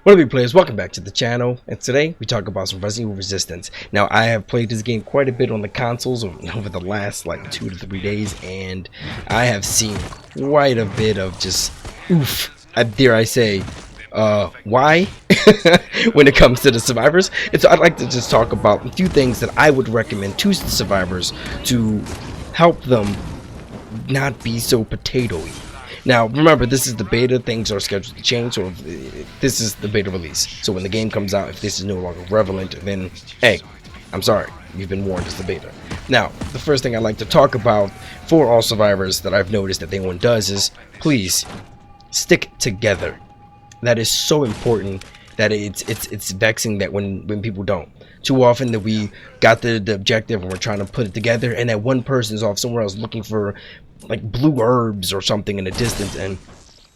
What up, you players? Welcome back to the channel, and today we talk about some Resident Evil Resistance. Now, I have played this game quite a bit on the consoles over the last like 2 to 3 days, and I have seen quite a bit of just oof, dare I say, why when it comes to the survivors. And so I'd like to just talk about a few things that I would recommend to the survivors to help them not be so potatoey. Now, remember, this is the beta. Things are scheduled to change, so this is the beta release. So when the game comes out, if this is no longer relevant, then, hey, I'm sorry. You've been warned as the beta. Now, the first thing I'd like to talk about for all survivors that I've noticed that anyone does is, please, stick together. That is so important that it's vexing that when people don't. Too often that we got the objective and we're trying to put it together, and that one person is off somewhere else looking for like blue herbs or something in the distance, and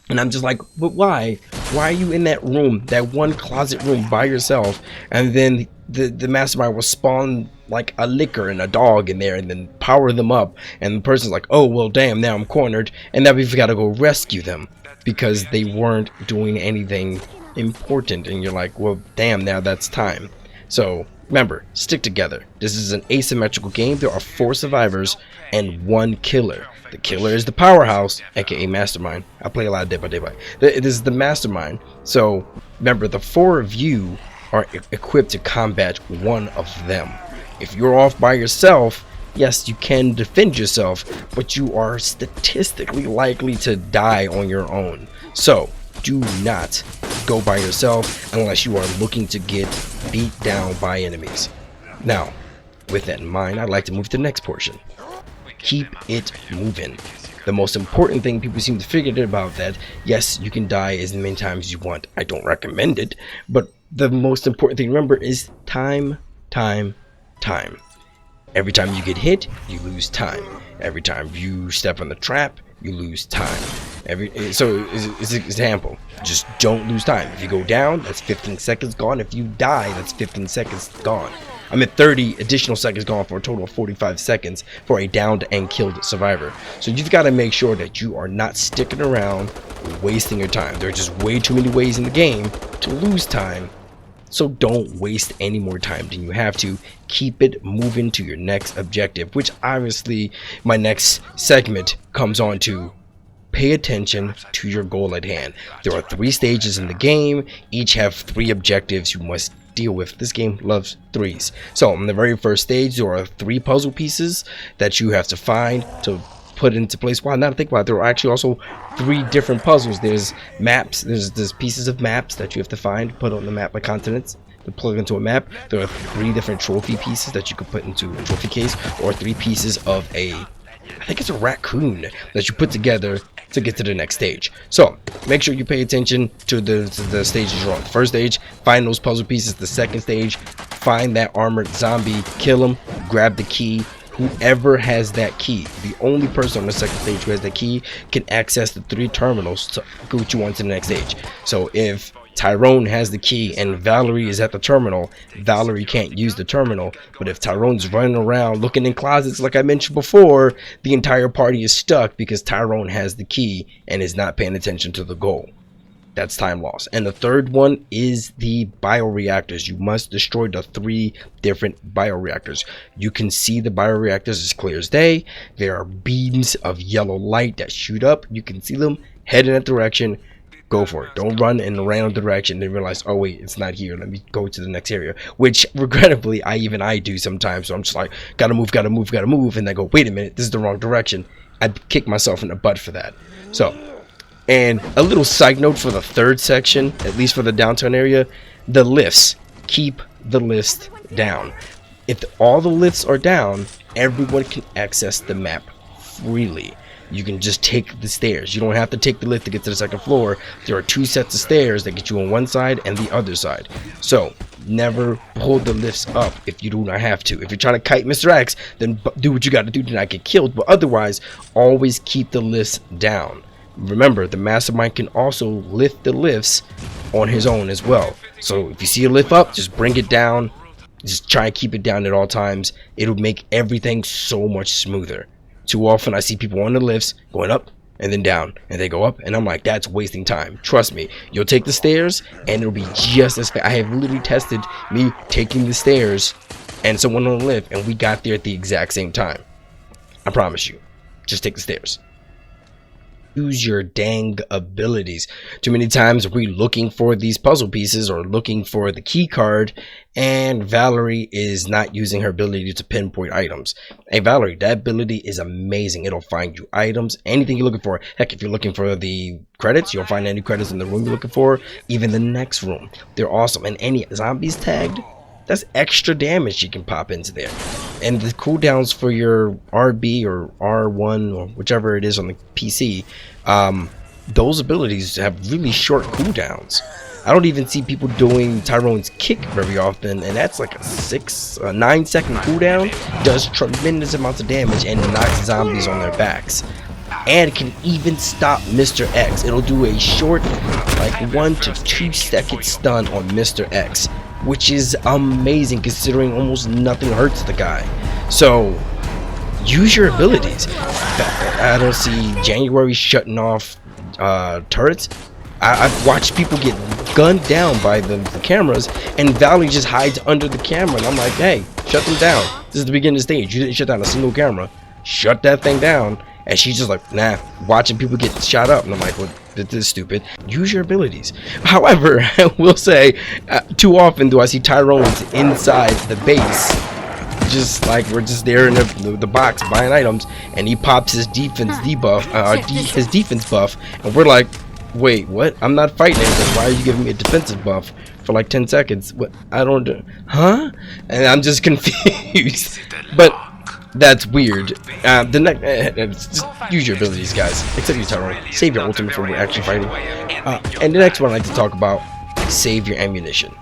I'm just like, but why are you in that room, that one closet room by yourself, and then the mastermind will spawn like a licker and a dog in there and then power them up, and the person's like, oh well damn, now I'm cornered, and now we've got to go rescue them because they weren't doing anything important, and you're like, well damn, now that's time. So remember, stick together. This is an asymmetrical game. There are 4 survivors and 1 killer. The killer is the powerhouse, aka mastermind. I play a lot of Dead by Daylight. This is the mastermind. So remember, the 4 of you are equipped to combat one of them. If you're off by yourself, yes, you can defend yourself, but you are statistically likely to die on your own. So do not go by yourself unless you are looking to get beat down by enemies. Now, with that in mind, I'd like to move to the next portion. Keep it moving. The most important thing people seem to figure about that, yes, you can die as many times as you want. I don't recommend it, but the most important thing to remember is time. Every time you get hit, you lose time. Every time you step on the trap, you lose time. So as an example, just don't lose time. If you go down, that's 15 seconds gone. If you die, that's 15 seconds gone. I mean 30 additional seconds gone for a total of 45 seconds for a downed and killed survivor. So you've got to make sure that you are not sticking around wasting your time. There are just way too many ways in the game to lose time. So don't waste any more time than you have to. Keep it moving to your next objective, which obviously my next segment comes on to. Pay attention to your goal at hand. There are 3 stages in the game. Each have 3 objectives you must deal with. This game loves 3s. So in the very first stage, there are 3 puzzle pieces that you have to find to put into place. Well, now to think about it, there are actually also 3 different puzzles. There's maps. There's pieces of maps that you have to find, put on the map, like continents, to plug into a map. There are 3 different trophy pieces that you could put into a trophy case, or 3 pieces of I think it's a raccoon that you put together to get to the next stage. So make sure you pay attention to the stages you're on. The first stage, find those puzzle pieces. The second stage, find that armored zombie, kill him, grab the key. Whoever has that key, the only person on the second stage who has that key, can access the 3 terminals to get you on to the next stage. So if Tyrone has the key and Valerie is at the terminal, Valerie can't use the terminal. But if Tyrone's running around looking in closets like I mentioned before, the entire party is stuck because Tyrone has the key and is not paying attention to the goal. That's time loss. And the third one is the bioreactors. You must destroy the 3 different bioreactors. You can see the bioreactors as clear as day. There are beams of yellow light that shoot up. You can see them. Head in that direction. Go for it. Don't run in a random direction and realize, oh wait, it's not here, let me go to the next area, which regrettably I do sometimes. So I'm just like, gotta move, and I go, wait a minute, this is the wrong direction. I kick myself in the butt for that. So, and a little side note for the 3rd section, at least for the downtown area, the lifts. Keep the lifts down. If all the lifts are down, everyone can access the map freely. You can just take the stairs. You don't have to take the lift to get to the 2nd floor. There are 2 sets of stairs that get you on one side and the other side. So never pull the lifts up if you do not have to. If you're trying to kite Mr. X, then do what you got to do to not get killed. But otherwise, always keep the lifts down. Remember, the mastermind can also lift the lifts on his own as well. So if you see a lift up, just bring it down. Just try and keep it down at all times. It'll make everything so much smoother. Too often I see people on the lifts going up, and then down, and they go up, and I'm like, that's wasting time. Trust me, you'll take the stairs and it'll be just as fast. I have literally tested me taking the stairs and someone on the lift, and we got there at the exact same time. I promise you. Just take the stairs. Use your dang abilities. Too many times we're looking for these puzzle pieces or looking for the key card, and Valerie is not using her ability to pinpoint items. Hey Valerie, that ability is amazing. It'll find you items, anything you're looking for. Heck, if you're looking for the credits, you'll find any credits in the room you're looking for, even the next room. They're awesome. And any zombies tagged, that's extra damage you can pop into there. And the cooldowns for your RB or R1 or whichever it is on the PC, those abilities have really short cooldowns. I don't even see people doing Tyrone's kick very often, and that's like a 9-second cooldown. Does tremendous amounts of damage and knocks zombies on their backs. And can even stop Mr. X. It'll do a short, like 1 to 2 second stun on Mr. X, which is amazing considering almost nothing hurts the guy. So use your abilities. I don't see January shutting off turrets. I've watched people get gunned down by the cameras, and Valerie just hides under the camera, and I'm like, hey, shut them down. This is the beginning stage. You didn't shut down a single camera. Shut that thing down. And she's just like, nah, watching people get shot up. And I'm like, well, this is stupid. Use your abilities. However, I will say, too often do I see Tyrone's inside the base, just like we're just there in the box buying items, and he pops his defense debuff, his defense buff, and we're like, wait, what? I'm not fighting anything. Why are you giving me a defensive buff for like 10 seconds? What? I don't do, huh? And I'm just confused. But that's weird. The next, just use your abilities, guys. Except you, Tyrone. Save your ultimate for actually fighting. And the next one I'd like to talk about: save your ammunition.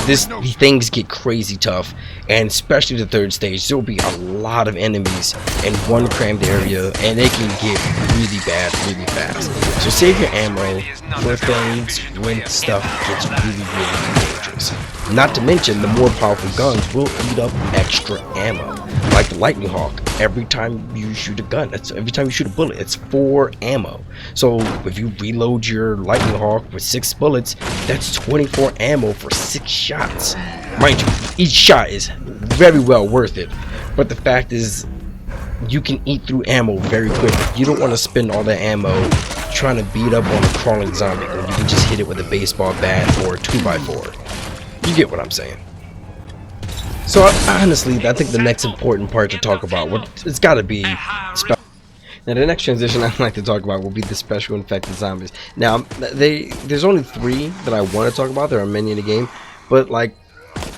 These things get crazy tough, and especially the third stage, there will be a lot of enemies in one crammed area, and they can get really bad really fast. So save your ammo for things when stuff gets really dangerous. Not to mention, the more powerful guns will eat up extra ammo. Like the Lightning Hawk, every time you shoot a gun, every time you shoot a bullet, it's 4 ammo. So if you reload your Lightning Hawk with 6 bullets, that's 24 ammo for 6 shots. Mind you, each shot is very well worth it, but the fact is, you can eat through ammo very quick. You don't want to spend all that ammo trying to beat up on a crawling zombie when you can just hit it with a baseball bat or a 2x4. You get what I'm saying. So honestly, I think the next important part to talk about, it's got to be special. Now the next transition I'd like to talk about will be the special infected zombies. Now there's only 3 that I want to talk about. There are many in the game, but like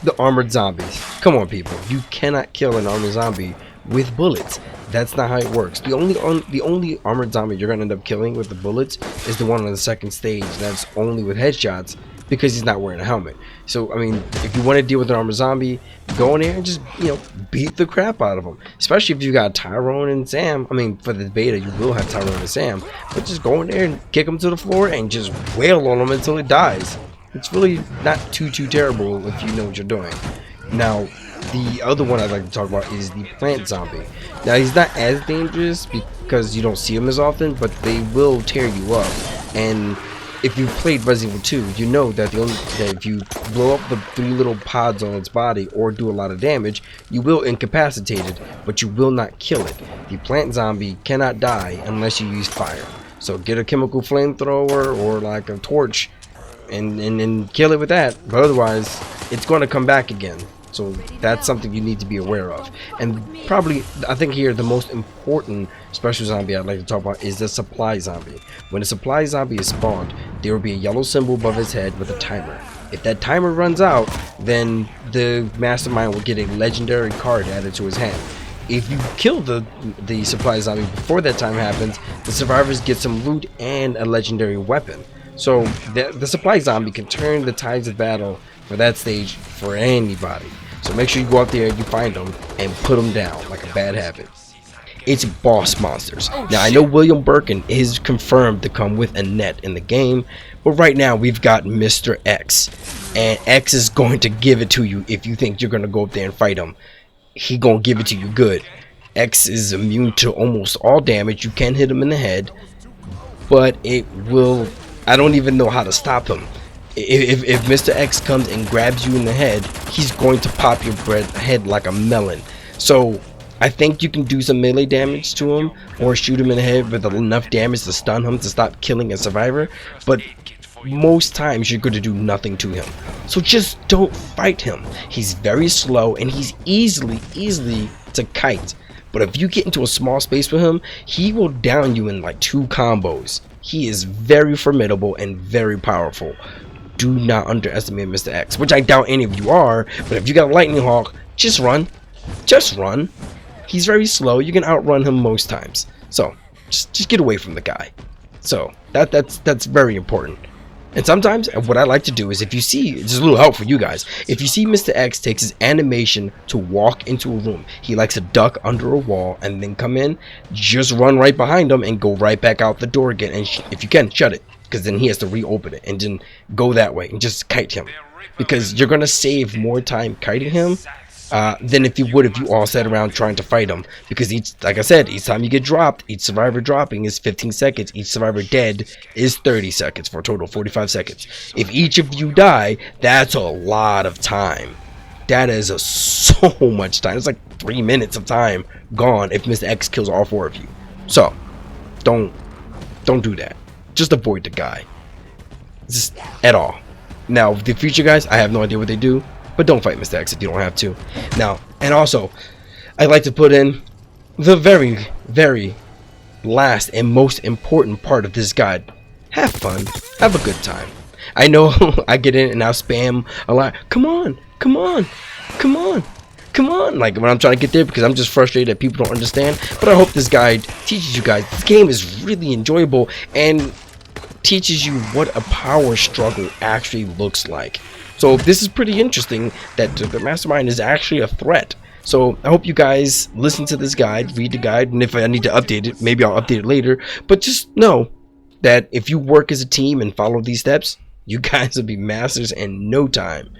the armored zombies. Come on, people, you cannot kill an armored zombie with bullets. That's not how it works. The only armored zombie you're gonna end up killing with the bullets is the one on the second stage. That's only with headshots, because he's not wearing a helmet. So I mean, if you want to deal with an armored zombie, go in there and just, you know, beat the crap out of him. Especially if you got Tyrone and Sam. I mean, for the beta you will have Tyrone and Sam, but just go in there and kick him to the floor and just wail on him until it dies. It's really not too terrible if you know what you're doing. Now the other one I'd like to talk about is the plant zombie. Now he's not as dangerous because you don't see him as often, but they will tear you up. And if you've played Resident Evil 2, you know that if you blow up the 3 little pods on its body or do a lot of damage, you will incapacitate it, but you will not kill it. The plant zombie cannot die unless you use fire. So get a chemical flamethrower or like a torch and kill it with that. But otherwise, it's going to come back again. So that's something you need to be aware of. And probably, I think here, the most important special zombie I'd like to talk about is the supply zombie. When a supply zombie is spawned, there will be a yellow symbol above his head with a timer. If that timer runs out, then the mastermind will get a legendary card added to his hand. If you kill the supply zombie before that time happens, the survivors get some loot and a legendary weapon. So the supply zombie can turn the tides of battle for that stage for anybody. So make sure you go out there and you find them and put them down like a bad habit. It's boss monsters. Now I know William Birkin is confirmed to come with a net in the game, but right now we've got Mr. X, and X is going to give it to you. If you think you're gonna go up there and fight him, he gonna give it to you good. X is immune to almost all damage. You can hit him in the head, but it will. I don't even know how to stop him. If Mr. X comes and grabs you in the head, he's going to pop your head like a melon. So I think you can do some melee damage to him or shoot him in the head with enough damage to stun him to stop killing a survivor, but most times you're going to do nothing to him. So just don't fight him. He's very slow and he's easily to kite. But if you get into a small space with him, he will down you in like 2 combos. He is very formidable and very powerful. Do not underestimate Mr. X, which I doubt any of you are, but if you got a Lightning Hawk, just run. Just run. He's very slow. You can outrun him most times. So just get away from the guy. So that's very important. And sometimes what I like to do is, if you see, just a little help for you guys, if you see Mr. X takes his animation to walk into a room, he likes to duck under a wall and then come in, just run right behind him and go right back out the door again, and if you can, shut it, because then he has to reopen it, and then go that way and just kite him, because you're gonna save more time kiting him than if you would if you all sat around trying to fight him, because like I said, each time you get dropped, each survivor dropping is 15 seconds, each survivor dead is 30 seconds, for a total of 45 seconds. If each of you die, that's a lot of time. That is so much time. It's like 3 minutes of time gone if Mr. X kills all 4 of you. So don't do that. Just avoid the guy, just at all. Now the future guys, I have no idea what they do, but don't fight Mr. X if you don't have to. Now, and also, I'd like to put in the very, very last and most important part of this guide. Have fun. Have a good time. I know I get in and I'll spam a lot. Come on, come on, come on, come on. Like when I'm trying to get there, because I'm just frustrated that people don't understand. But I hope this guide teaches you guys. This game is really enjoyable and teaches you what a power struggle actually looks like. So this is pretty interesting that the mastermind is actually a threat. So I hope you guys listen to this guide, read the guide, and if I need to update it, maybe I'll update it later. But just know that if you work as a team and follow these steps, you guys will be masters in no time.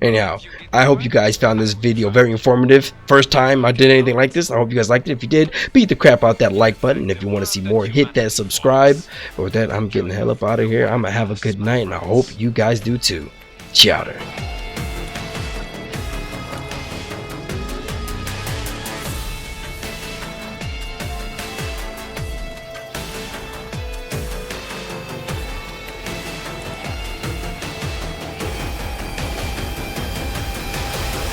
Anyhow, I hope you guys found this video very informative. First time I did anything like this. I hope you guys liked it. If you did, beat the crap out that like button. And if you want to see more, hit that subscribe. But with that, I'm getting the hell up out of here. I'm going to have a good night, and I hope you guys do too. Chowder.